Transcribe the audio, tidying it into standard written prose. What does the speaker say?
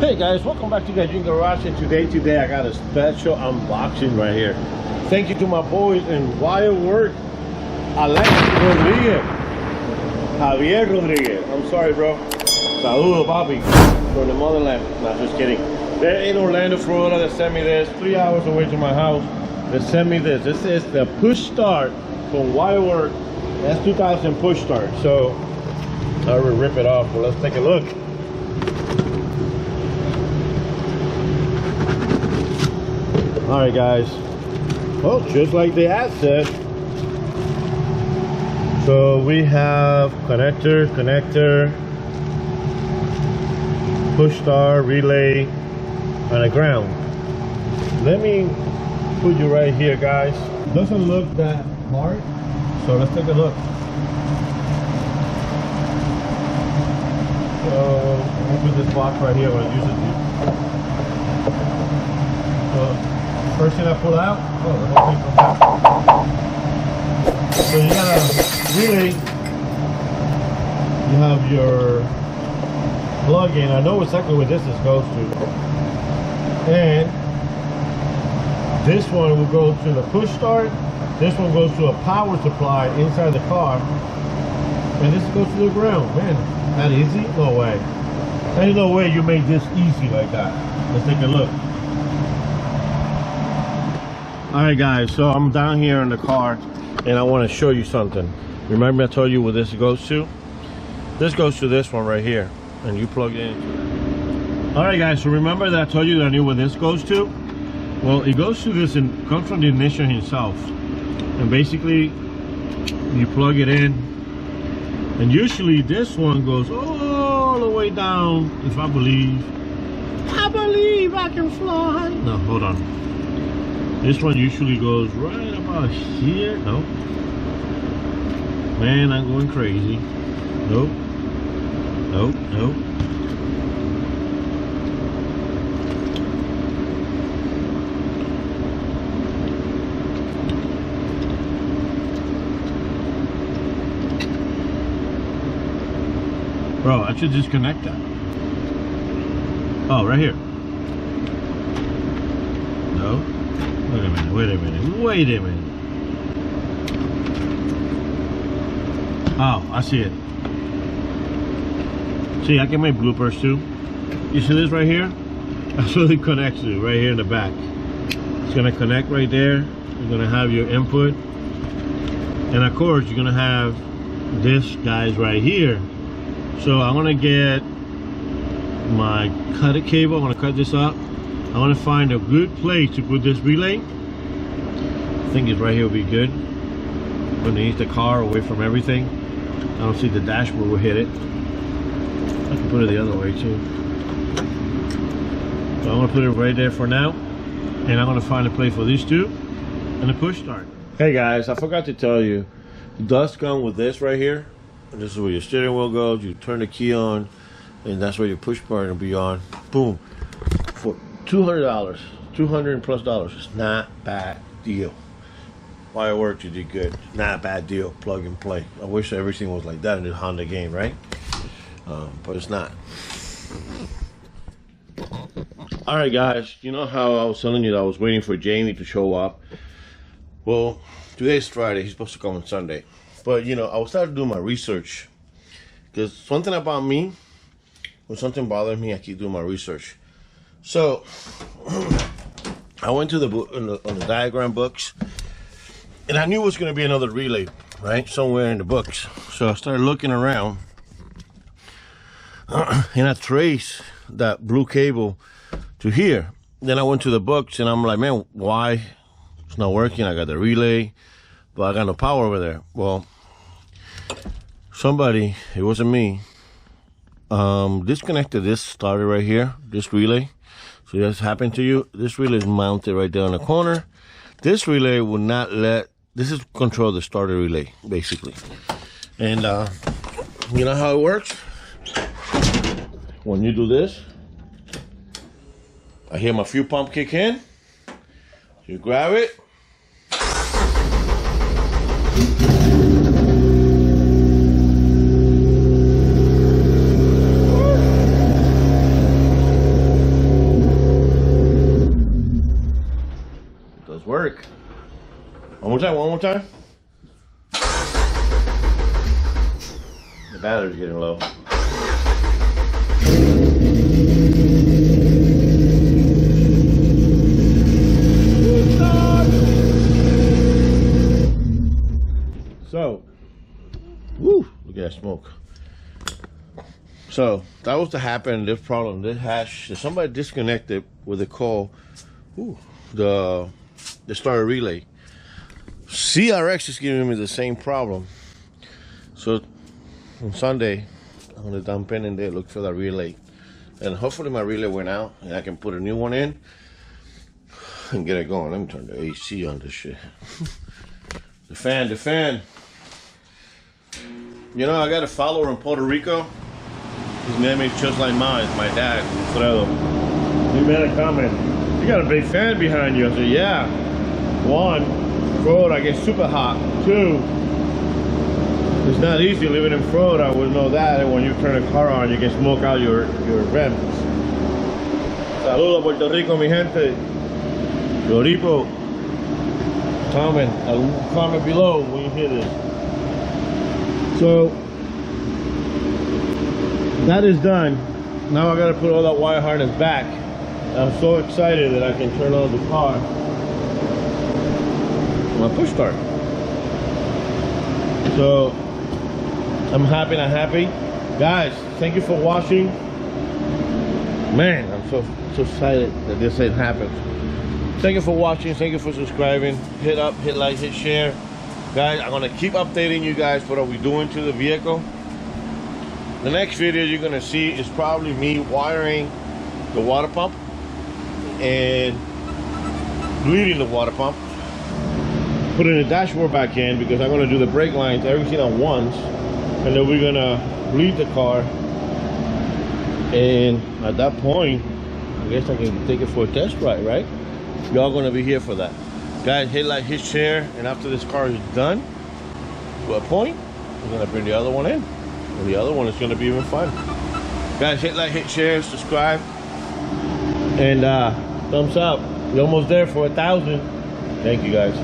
Hey guys, welcome back to Gajin Garage, and today I got a special unboxing right here. Thank you to my boys in Wire Work, Alex Rodriguez, Javier Rodriguez. I'm sorry, bro. Saludo, papi, from the motherland. Not just kidding. They're in Orlando, Florida. They sent me this 3 hours away to my house. They sent me this. This is the push start from Wire Work. S2000 Push start. So I will rip it off. But let's take a look. All right, guys. Well, just like the ad said. So we have connector, push start, relay, and a ground. Let me put you right here, guys. Doesn't look that hard, so let's take a look. So I'm gonna put this box right here. We'll use it. So first thing I pull out, oh, the whole thing comes out. So you got a relay. You have your plug-in. I know exactly where this goes to. And this one will go to the push start. This one goes to a power supply inside the car. And this goes to the ground. Man, that easy? No way. There's no way you made this easy like that. Let's take a look. Alright guys, so I'm down here in the car and I want to show you something. Remember I told you where this goes to? This goes to this one right here, and you plug it into that. Alright guys, so remember that I told you that I knew where this goes to? Well, it goes to this and comes from the ignition itself. And basically you plug it in, and usually this one goes all the way down. If I believe I can fly. No, hold on. This one usually goes right about here. Nope. Man, I'm going crazy. Nope. Nope. Nope. Bro, I should disconnect that. Oh, right here. No. Wait a minute. Oh, I see it. See, I can make bloopers too. You see this right here? That's what it connects to, right here in the back. It's gonna connect right there. You're gonna have your input. And of course, you're gonna have this guys right here. So I'm gonna get my cutting cable. I'm gonna cut this up. I want to find a good place to put this relay. I think it's right here will be good. Underneath the car, away from everything. I don't see the dashboard will hit it. I can put it the other way too. So I'm going to put it right there for now. And I'm going to find a place for these two and the push start. Hey guys, I forgot to tell you. It does come with this right here. This is where your steering wheel goes. You turn the key on, and that's where your push button will be on. Boom. For $200, $200+ it's not bad deal. Wire Work, you did good. Not a bad deal. Plug and play. I wish everything was like that in the Honda game, right? But it's not. All right, guys. You know how I was telling you that I was waiting for Jamie to show up? Well, today's Friday. He's supposed to come on Sunday. But you know, I was starting to do my research, because something about me, when something bothers me, I keep doing my research. So I went to the book on the diagram books, and I knew it was going to be another relay, right, somewhere in the books. So I started looking around, and I traced that blue cable to here. Then I went to the books, and I'm like, man, why it's not working? I got the relay, but I got no power over there. Well, somebody, it wasn't me, disconnected this starter right here, this relay. So this happened to you. This relay is mounted right there in the corner. This relay will not let, this is control the starter relay, basically. And you know how it works? When you do this, I hear my fuel pump kick in. You grab it. One more time. The battery's getting low. So, woo, look at that smoke. So that was to happen. This problem, this hash, somebody disconnected with the call. Ooh, the starter relay. CRX is giving me the same problem. So on Sunday, I'm gonna dump in there, look for the relay, and hopefully my relay went out, and I can put a new one in and get it going. Let me turn the AC on this shit. The fan. You know, I got a follower in Puerto Rico. His name is just like mine, my dad, Alfredo. He made a comment. You got a big fan behind you. I said, yeah. One, Florida gets super hot. Two, it's not easy living in Florida. I would know that. And when you turn a car on, you can smoke out your rims. Saludos Puerto Rico, mi gente. Floripo. Comment below when you hear this. So that is done. Now I gotta put all that wire harness back. I'm so excited that I can turn on the car. My push start. So I'm happy, not happy. Guys, thank you for watching. Man, I'm so excited that this thing happened. Thank you for watching, thank you for subscribing. Hit up, hit like, hit share. Guys, I'm gonna keep updating you guys what are we doing to the vehicle. The next video you're gonna see is probably me wiring the water pump and bleeding the water pump, putting the dashboard back in because I'm gonna do the brake lines, everything at once, and then we're gonna bleed the car. And at that point, I guess I can take it for a test ride, right? Y'all gonna be here for that. Guys, hit like, hit share, and after this car is done, to a point, we're gonna bring the other one in. And the other one is gonna be even fun. Guys, hit like, hit share, subscribe, and thumbs up. We're almost there for 1,000. Thank you guys.